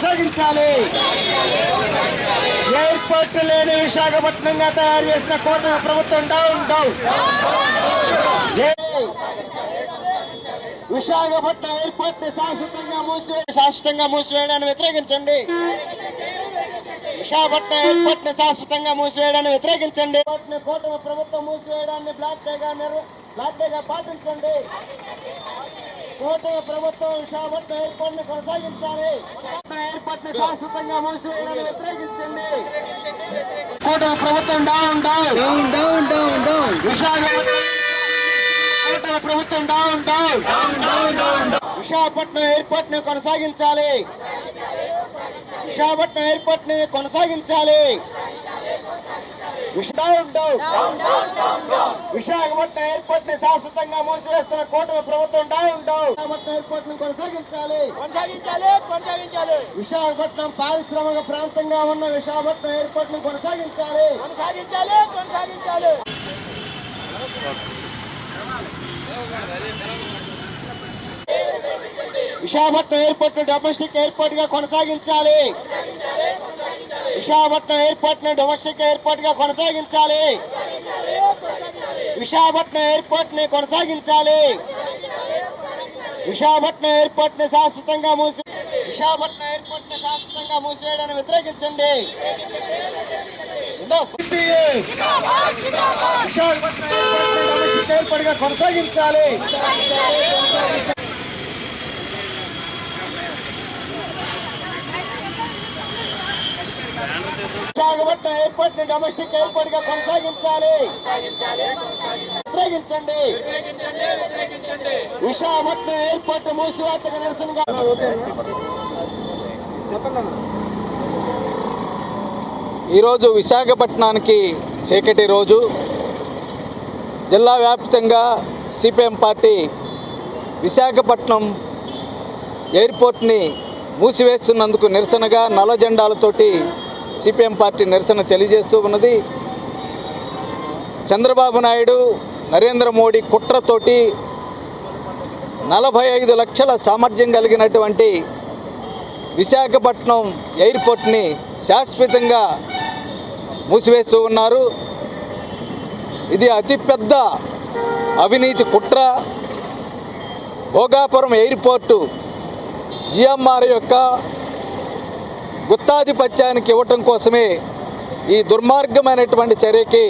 కొనసాగించాలి. ఎయిర్పోర్ట్ లేని విశాఖపట్నంగా తయారు చేసిన కూటమి ప్రభుత్వం డౌన్ డౌన్. విశాఖపట్నం ఎయిర్పోర్ట్ ని శాశ్వతంగా మూసివేయడాన్ని వ్యతిరేకించండి. విశాఖపట్నం ఎయిర్పోర్ట్ ని శాశ్వతంగా మూసివేయడాన్ని వ్యతిరేకించండి. కూటమి ప్రభుత్వం మూసివేయడాన్ని బ్లాక్ డేగా పాటించండి. కూటమి ప్రభుత్వం విశాఖపట్నం ఎయిర్పోర్ట్ ని కొనసాగించాలి. ఎయిర్పోర్ట్ ని శాశ్వతంగా మూసివేయడాన్ని వ్యతిరేకించండి. కూటమి ప్రభుత్వం down down down down down. Visakhapatnam కూటమి ప్రభుత్వం down down down down. Visakhapatnam airport ని కొనసాగించాలి. విశాఖపట్నం ఎయిర్పోర్ట్ ని కొనసాగించాలి. విశాఖపట్నం ఎయిర్పోర్ట్ ని శాశ్వతంగా మూసివేస్తున్న కూటమి ప్రభుత్వం డౌన్ డౌన్. విశాఖపట్నం ఎయిర్పోర్ట్ ని కొనసాగించాలి. విశాఖపట్నం పారిశ్రామిక ప్రాంతంగా ఉన్న విశాఖపట్నం ఎయిర్పోర్ట్ ని కొనసాగించాలి. విశాఖపట్నం ఎయిర్పోర్ట్ ని డొమెస్టిక్ ఎయిర్పోర్ట్ గా కొనసాగించాలి. విశాఖపట్నం ఎయిర్పోర్ట్ ని డొమెస్టిక్ ఎయిర్పోర్ట్ గా కొనసాగించాలి. విశాఖపట్నం ఎయిర్పోర్ట్ ని కొనసాగించాలి. విశాఖపట్నం ఎయిర్పోర్ట్ ని శాశ్వతంగా విశాఖపట్నం ఎయిర్పోర్ట్ ని శాశ్వతంగా మూసివేయడాన్ని వ్యతిరేకించండి. విశాఖపట్నం ఎయిర్పోర్ట్ ని డొమెస్టిక్ ఎయిర్పోర్ట్ గా కొనసాగించాలి. విశాఖపట్నం ఎయిర్పోర్ట్ ని డొమెస్టిక్ ఎయిర్పోర్ట్ గా కొనసాగించాలి. వ్యతిరేకించండి. విశాఖపట్నం ఎయిర్పోర్ట్ మూసివేతకు నిరసనగా ఈరోజు విశాఖపట్నానికి చీకటి రోజు. జిల్లా వ్యాప్తంగా సిపిఎం పార్టీ విశాఖపట్నం ఎయిర్పోర్ట్ని మూసివేస్తున్నందుకు నిరసనగా నల్ల జెండాలతోటి సిపిఎం పార్టీ నిరసన తెలియజేస్తూ ఉన్నది. చంద్రబాబు నాయుడు నరేంద్ర మోడీ కుట్రతోటి 45 లక్షల సామర్థ్యం కలిగినటువంటి విశాఖపట్నం ఎయిర్పోర్ట్ని శాశ్వతంగా మూసివేస్తూ ఉన్నారు. ఇది అతిపెద్ద అవినీతి కుట్ర. భోగాపురం ఎయిర్పోర్టు జిఎంఆర్ యొక్క గుత్తాధిపత్యానికి ఇవ్వటం కోసమే ఈ దుర్మార్గమైనటువంటి చర్యకి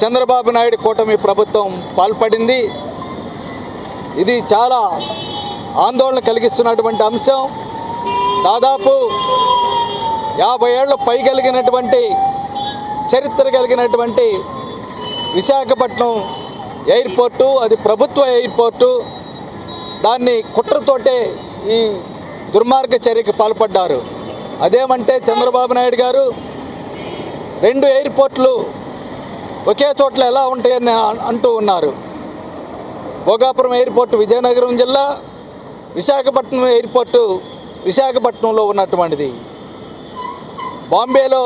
చంద్రబాబు నాయుడు కూటమి ప్రభుత్వం పాల్పడింది. ఇది చాలా ఆందోళన కలిగిస్తున్నటువంటి అంశం. దాదాపు 50 ఏళ్ల పై కలిగినటువంటి చరిత్ర కలిగినటువంటి విశాఖపట్నం ఎయిర్పోర్టు, అది ప్రభుత్వ ఎయిర్పోర్టు, దాన్ని కుట్రతోటే ఈ దుర్మార్గ చర్యకి పాల్పడ్డారు. అదేమంటే చంద్రబాబు నాయుడు గారు 2 ఎయిర్పోర్ట్లు ఒకే చోట్ల ఎలా ఉంటాయని అంటూ ఉన్నారు. భోగాపురం ఎయిర్పోర్టు విజయనగరం జిల్లా, విశాఖపట్నం ఎయిర్పోర్టు విశాఖపట్నంలో ఉన్నటువంటిది. బాంబేలో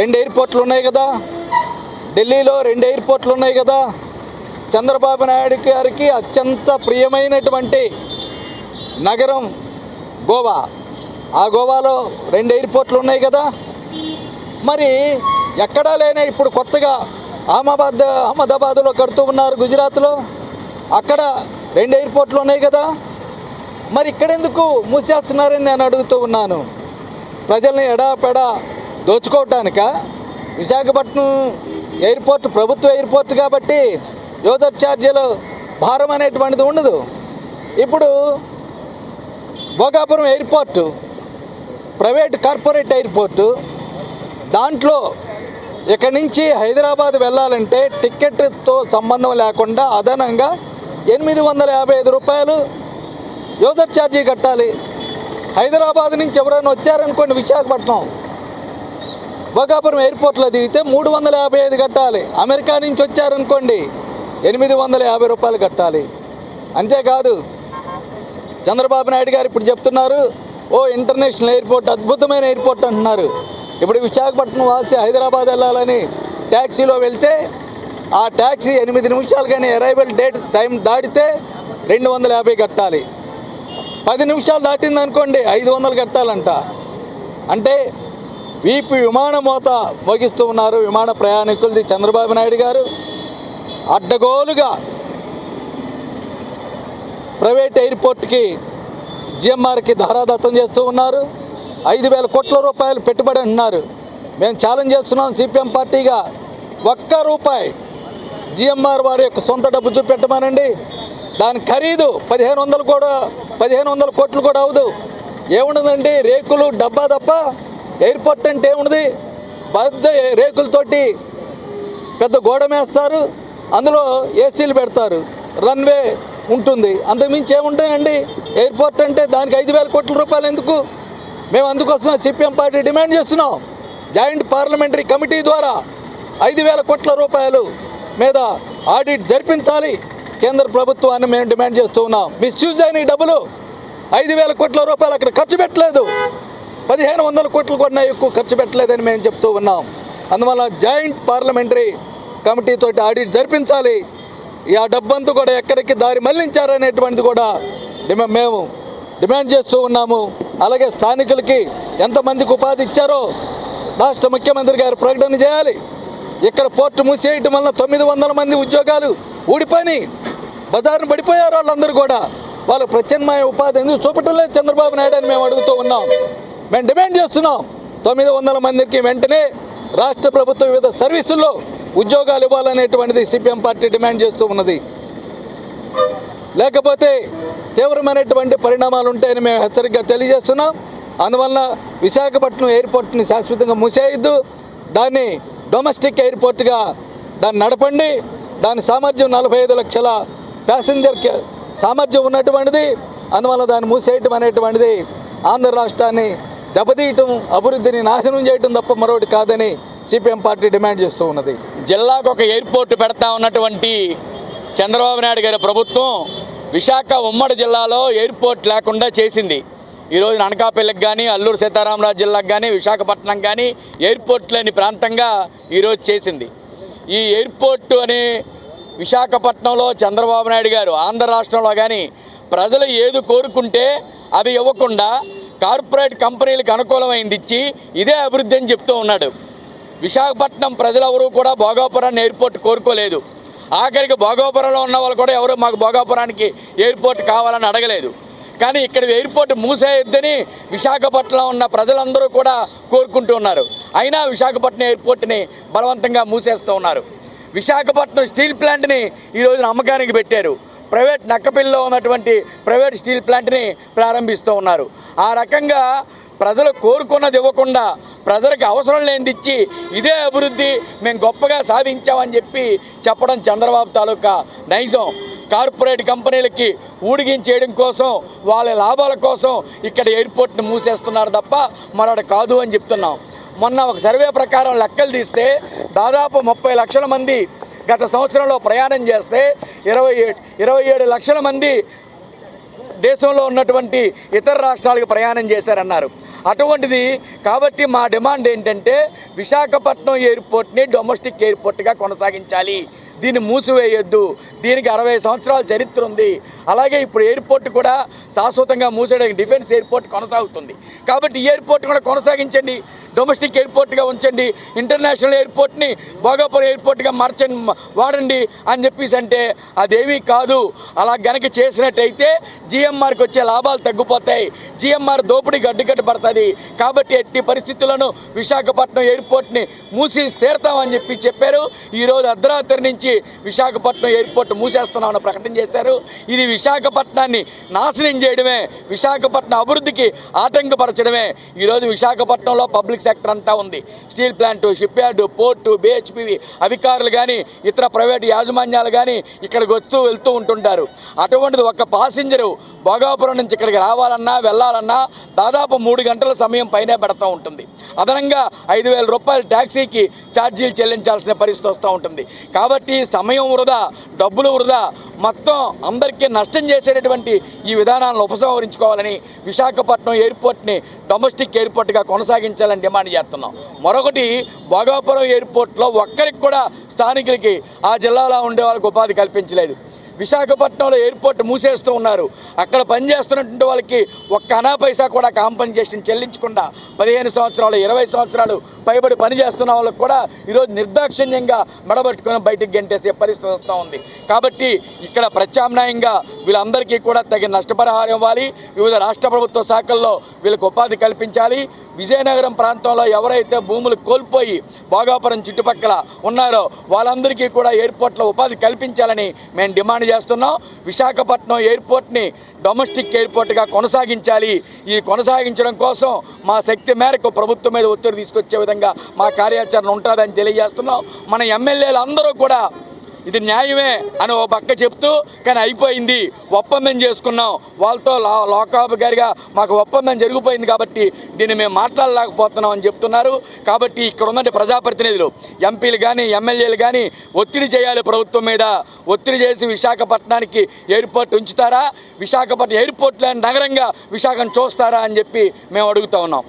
2 ఎయిర్పోర్ట్లు ఉన్నాయి కదా, ఢిల్లీలో 2 ఎయిర్పోర్ట్లు ఉన్నాయి కదా. చంద్రబాబు నాయుడు గారికి అత్యంత ప్రియమైనటువంటి నగరం గోవా, ఆ గోవాలో 2 ఎయిర్పోర్ట్లు ఉన్నాయి కదా. మరి ఎక్కడా లేనే ఇప్పుడు కొత్తగా అహ్మదాబాద్లో కడుతూ ఉన్నారు, గుజరాత్లో, అక్కడ 2 ఎయిర్పోర్ట్లు ఉన్నాయి కదా. మరి ఇక్కడెందుకు మూసేస్తున్నారని నేను అడుగుతూ ఉన్నాను. ప్రజల్ని ఎడాపెడా దోచుకోవటానిక? విశాఖపట్నం ఎయిర్పోర్ట్ ప్రభుత్వ ఎయిర్పోర్ట్ కాబట్టి యూజర్ ఛార్జీలు భారం అనేటువంటిది ఉండదు. ఇప్పుడు Bhogapuram airport private corporate airport, దాంట్లో ఇక్కడి నుంచి హైదరాబాద్ వెళ్ళాలంటే టికెట్తో సంబంధం లేకుండా అదనంగా 855 రూపాయలు యూజర్ ఛార్జీ కట్టాలి. హైదరాబాద్ నుంచి ఎవరైనా వచ్చారనుకోండి విశాఖపట్నం భోగాపురం ఎయిర్పోర్ట్లో దిగితే 355 కట్టాలి. అమెరికా నుంచి వచ్చారనుకోండి 850 రూపాయలు కట్టాలి. అంతేకాదు చంద్రబాబు నాయుడు గారు ఇప్పుడు చెప్తున్నారు, ఓ ఇంటర్నేషనల్ ఎయిర్పోర్ట్, అద్భుతమైన ఎయిర్పోర్ట్ అంటున్నారు. ఇప్పుడు విశాఖపట్నం వాసి హైదరాబాద్ వెళ్ళాలని ట్యాక్సీలో వెళ్తే ఆ ట్యాక్సీ 8 నిమిషాలు కానీ అరైవల్ డేట్ టైం దాటితే 250 కట్టాలి. 10 నిమిషాలు దాటింది అనుకోండి 500 కట్టాలంట. అంటే వీపీ విమాన మోత మోగిస్తూ ఉన్నారు విమాన ప్రయాణికులది చంద్రబాబు నాయుడు గారు. అడ్డగోలుగా ప్రైవేట్ ఎయిర్పోర్ట్కి జిఎంఆర్కి ధారాదత్తం చేస్తూ ఉన్నారు. 5,000 కోట్ల రూపాయలు పెట్టుబడి అంటున్నారు. మేము ఛాలెంజ్ చేస్తున్నాం సిపిఎం పార్టీగా, ₹1 జిఎంఆర్ వారి యొక్క సొంత డబ్బు చూపెట్టమానండి. దాని ఖరీదు 1,500 కోట్లు కూడా అవదు. ఏముండదండి, రేకులు డబ్బా తప్ప ఎయిర్పోర్ట్ అంటే ఏముండదు. పెద్ద రేకులతోటి పెద్ద గోడ వేస్తారు, అందులో ఏసీలు పెడతారు, రన్వే ఉంటుంది, అంతకుమించి ఏముంటాయండి. ఎయిర్పోర్ట్ అంటే దానికి 5,000 కోట్ల రూపాయలు ఎందుకు? మేము అందుకోసమే సిపిఎం పార్టీ డిమాండ్ చేస్తున్నాం, జాయింట్ పార్లమెంటరీ కమిటీ ద్వారా 5,000 కోట్ల రూపాయలు మీద ఆడిట్ జరిపించాలి కేంద్ర ప్రభుత్వాన్ని మేము డిమాండ్ చేస్తూ ఉన్నాం. మిస్యూజ్ అయిన ఈ డబ్బులు 5,000 కోట్ల రూపాయలు అక్కడ ఖర్చు పెట్టలేదు, 1,500 కోట్లు కూడా ఎక్కువ ఖర్చు పెట్టలేదని మేము చెప్తూ ఉన్నాం. అందువల్ల జాయింట్ పార్లమెంటరీ కమిటీతోటి ఆడిట్ జరిపించాలి. ఆ డబ్బంతా కూడా ఎక్కడికి దారి మళ్లించారనేటువంటిది కూడా మేము డిమాండ్ చేస్తూ ఉన్నాము. అలాగే స్థానికులకి ఎంతమందికి ఉపాధి ఇచ్చారో రాష్ట్ర ముఖ్యమంత్రి గారు ప్రకటన చేయాలి. ఇక్కడ పోర్టు మూసేయటం వల్ల 900 మంది ఉద్యోగాలు ఊడిపోయి బజారును పడిపోయారు. వాళ్ళందరూ కూడా వాళ్ళు ప్రత్యామ్నాయ ఉపాధి ఎందుకు చూపటం లేదు చంద్రబాబు నాయుడు అని మేము అడుగుతూ ఉన్నాం. మేము డిమాండ్ చేస్తున్నాం 900 మందికి వెంటనే రాష్ట్ర ప్రభుత్వ వివిధ సర్వీసుల్లో ఉద్యోగాలు ఇవ్వాలనేటువంటిది సిపిఎం పార్టీ డిమాండ్ చేస్తూ ఉన్నది. లేకపోతే తీవ్రమైనటువంటి పరిణామాలు ఉంటాయని మేము హెచ్చరికగా తెలియజేస్తున్నాం. అందువల్ల విశాఖపట్నం ఎయిర్పోర్ట్ని శాశ్వతంగా మూసేయద్దు, దాన్ని డొమెస్టిక్ ఎయిర్పోర్ట్గా దాన్ని నడపండి. దాని సామర్థ్యం 45 లక్షల ప్యాసింజర్కి సామర్థ్యం ఉన్నటువంటిది. అందువల్ల దాన్ని మూసేయటం అనేటువంటిది ఆంధ్ర రాష్ట్రాన్ని దెబ్బతీయటం, అభివృద్ధిని నాశనం చేయటం తప్ప మరొకటి కాదని సిపిఎం పార్టీ డిమాండ్ చేస్తూ ఉన్నది. జిల్లాకు ఒక ఎయిర్పోర్ట్ పెడతా ఉన్నటువంటి చంద్రబాబు నాయుడు గారి ప్రభుత్వం విశాఖ ఉమ్మడి జిల్లాలో ఎయిర్పోర్ట్ లేకుండా చేసింది. ఈరోజు అనకాపల్లికి కానీ, అల్లూరు సీతారామరాజు జిల్లాకు కానీ, విశాఖపట్నం కానీ ఎయిర్పోర్ట్ లేని ప్రాంతంగా ఈరోజు చేసింది. ఈ ఎయిర్పోర్టు అని విశాఖపట్నంలో చంద్రబాబు నాయుడు గారు ఆంధ్ర రాష్ట్రంలో కానీ ప్రజలు ఏది కోరుకుంటే అది ఇవ్వకుండా కార్పొరేట్ కంపెనీలకు అనుకూలమైంది ఇచ్చి ఇదే అభివృద్ధి అని చెప్తూ ఉన్నాడు. విశాఖపట్నం ప్రజలెవరూ కూడా భోగాపురాన్ని ఎయిర్పోర్ట్ కోరుకోలేదు. ఆఖరికి భోగాపురంలో ఉన్న వాళ్ళు కూడా ఎవరు మాకు భోగాపురానికి ఎయిర్పోర్ట్ కావాలని అడగలేదు. కానీ ఇక్కడ ఎయిర్పోర్ట్ మూసేయొద్దని విశాఖపట్నంలో ఉన్న ప్రజలందరూ కూడా కోరుకుంటూ ఉన్నారు. అయినా విశాఖపట్నం ఎయిర్పోర్ట్ని బలవంతంగా మూసేస్తూ ఉన్నారు. విశాఖపట్నం స్టీల్ ప్లాంట్ని ఈరోజు అమ్మకానికి పెట్టారు. ప్రైవేట్ నక్కపిల్లిలో ఉన్నటువంటి ప్రైవేట్ స్టీల్ ప్లాంట్ని ప్రారంభిస్తూ ఉన్నారు. ఆ రకంగా ప్రజలు కోరుకున్నది ఇవ్వకుండా ప్రజలకు అవసరం లేనిది ఇచ్చి ఇదే అభివృద్ధి మేము గొప్పగా సాధించామని చెప్పడం చంద్రబాబు తాలూకా నైజం. కార్పొరేట్ కంపెనీలకి ఊడిగించేయడం కోసం, వాళ్ళ లాభాల కోసం ఇక్కడ ఎయిర్పోర్ట్ని మూసేస్తున్నారు తప్ప మరొకటి కాదు అని చెప్తున్నాం. మొన్న ఒక సర్వే ప్రకారం లెక్కలు తీస్తే దాదాపు 30 లక్షల మంది గత సంవత్సరంలో ప్రయాణం చేస్తే 27 లక్షల మంది దేశంలో ఉన్నటువంటి ఇతర రాష్ట్రాలకు ప్రయాణం చేశారన్నారు. అటువంటిది కాబట్టి మా డిమాండ్ ఏంటంటే విశాఖపట్నం ఎయిర్పోర్ట్ని డొమెస్టిక్ ఎయిర్పోర్ట్గా కొనసాగించాలి, దీన్ని మూసివేయొద్దు. దీనికి 60 సంవత్సరాల చరిత్ర ఉంది. అలాగే ఇప్పుడు ఎయిర్పోర్ట్ కూడా శాశ్వతంగా మూసేయడానికి డిఫెన్స్ ఎయిర్పోర్ట్ కొనసాగుతుంది. కాబట్టి ఈ ఎయిర్పోర్ట్ కూడా కొనసాగించండి, డొమెస్టిక్ ఎయిర్పోర్ట్గా ఉంచండి, ఇంటర్నేషనల్ ఎయిర్పోర్ట్ని భోగాపురం ఎయిర్పోర్ట్గా వాడండి అని చెప్పేసి అంటే అదేమీ కాదు. అలా గనక చేసినట్టయితే జిఎంఆర్కి వచ్చే లాభాలు తగ్గిపోతాయి, జిఎంఆర్ దోపిడీ గడ్డుకట్టబడుతుంది. కాబట్టి ఎట్టి పరిస్థితుల్లోనూ విశాఖపట్నం ఎయిర్పోర్ట్ని మూసి తీరుతామని చెప్పారు. ఈరోజు అర్ధరాత్రి నుంచి విశాఖపట్నం ఎయిర్పోర్ట్ మూసేస్తున్నామని ప్రకటన చేశారు. ఇది విశాఖపట్నాన్ని నాశనం చేయడమే, విశాఖపట్నం అభివృద్ధికి ఆటంకపరచడమే. ఈరోజు విశాఖపట్నంలో పబ్లిక్ సెక్టర్ అంతా ఉంది. Steel plant, ship yard, port, BHPV అధికారులు కానీ ఇతర ప్రైవేటు యాజమాన్యాలు కానీ ఇక్కడికి వెళ్తూ ఉంటుంటారు. అటువంటిది ఒక పాసింజరు భోగాపురం నుంచి ఇక్కడికి రావాలన్నా వెళ్ళాలన్నా దాదాపు 3 గంటల సమయం పైనే పెడతా ఉంటుంది. అదనంగా 5,000 రూపాయలు ట్యాక్సీకి ఛార్జీలు చెల్లించాల్సిన పరిస్థితి వస్తూ ఉంటుంది. కాబట్టి సమయం వృధా, డబ్బులు వృధా, మొత్తం అందరికీ నష్టం చేసేటటువంటి ఈ విధానాలను ఉపసంహరించుకోవాలని విశాఖపట్నం ఎయిర్పోర్ట్ని డొమెస్టిక్ ఎయిర్పోర్ట్గా కొనసాగించాలని డిమాండ్ చేస్తున్నాం. మరొకటి, భోగాపురం ఎయిర్పోర్ట్లో ఒక్కరికి కూడా స్థానికులకి ఆ జిల్లాలో ఉండే వాళ్ళకి ఉపాధి కల్పించలేదు. విశాఖపట్నంలో ఎయిర్పోర్ట్ మూసేస్తూ ఉన్నారు. అక్కడ పనిచేస్తున్నటువంటి వాళ్ళకి ఒక్క అనా పైసా కూడా కాంపన్సేషన్ చెల్లించకుండా 15 సంవత్సరాలు 20 సంవత్సరాలు పైబడి పనిచేస్తున్న వాళ్ళకి కూడా ఈరోజు నిర్దాక్షిణ్యంగా మెడబట్టుకొని బయటికి గెంటేసే పరిస్థితి వస్తూ ఉంది. కాబట్టి ఇక్కడ ప్రత్యామ్నాయంగా వీళ్ళందరికీ కూడా తగిన నష్టపరిహారం ఇవ్వాలి. వివిధ రాష్ట్ర ప్రభుత్వ శాఖల్లో వీళ్ళకి ఉపాధి కల్పించాలి. విజయనగరం ప్రాంతంలో ఎవరైతే భూములు కోల్పోయి భోగాపురం చుట్టుపక్కల ఉన్నారో వాళ్ళందరికీ కూడా ఎయిర్పోర్ట్లో ఉపాధి కల్పించాలని మేము డిమాండ్ చేస్తున్నాం. విశాఖపట్నం ఎయిర్పోర్ట్ని డొమెస్టిక్ ఎయిర్పోర్ట్గా కొనసాగించాలి. ఈ కొనసాగించడం కోసం మా శక్తి మేరకు ప్రభుత్వం మీద ఒత్తిడి తీసుకొచ్చే విధంగా మా కార్యాచరణ ఉంటుందని తెలియజేస్తున్నాం. మన ఎమ్మెల్యేలు అందరూ కూడా ఇది న్యాయమే అని ఓ పక్క చెప్తూ కానీ అయిపోయింది, ఒప్పందం చేసుకున్నాం వాళ్ళతో లోకాభిగారిగా మాకు ఒప్పందం జరిగిపోయింది కాబట్టి దీన్ని మేము మాట్లాడలేకపోతున్నాం అని చెప్తున్నారు. కాబట్టి ఇక్కడ ఉన్నటువంటి ప్రజాప్రతినిధులు ఎంపీలు కానీ ఎమ్మెల్యేలు కానీ ఒత్తిడి చేయాలి ప్రభుత్వం మీద. ఒత్తిడి చేసి విశాఖపట్నానికి ఎయిర్పోర్ట్ ఉంచుతారా, విశాఖపట్నం ఎయిర్పోర్ట్ లేని నగరంగా విశాఖను చూస్తారా అని చెప్పి మేము అడుగుతూ ఉన్నాం.